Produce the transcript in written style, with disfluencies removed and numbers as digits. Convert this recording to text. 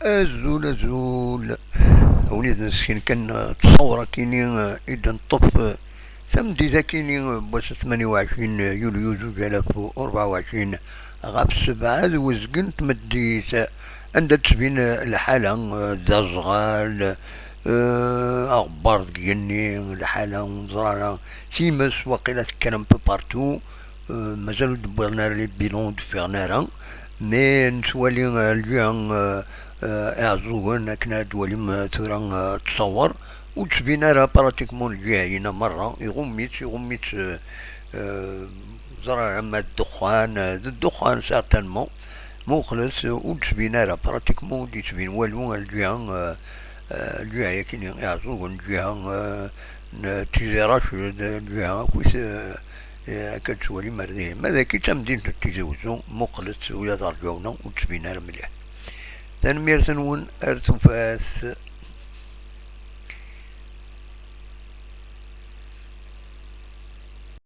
أزول أزول. وليد نسكن كان تصور كيني إذا نطف ثمدي ذا كيني باش 28 يوليو 2024 غاف السبعة ذو وزقن تمديت عند تبين الحالة ذا زغال أخبار ديالني الحالة زرارة تيمس وقيلة كان بو بارتو مازالو دبرنا لي بيلون دفرناها مي نتوالي الجهة اعزوهن كنا دولي ثورا تصور وتبينا راه براتيكمون الجايين مرة يغميت زرع ما الدخان سارتانمون مخلص وتبينا راه براتيكمون دي تبين والو الجهة الجهة كاين يعزوهن الجهة تيزيراش الجهة كويس كتولي مرديه ماذا كي تمدين تيزوزو مخلص ويا درجونا وتبينا مليح تنمير ثنون ارتفاس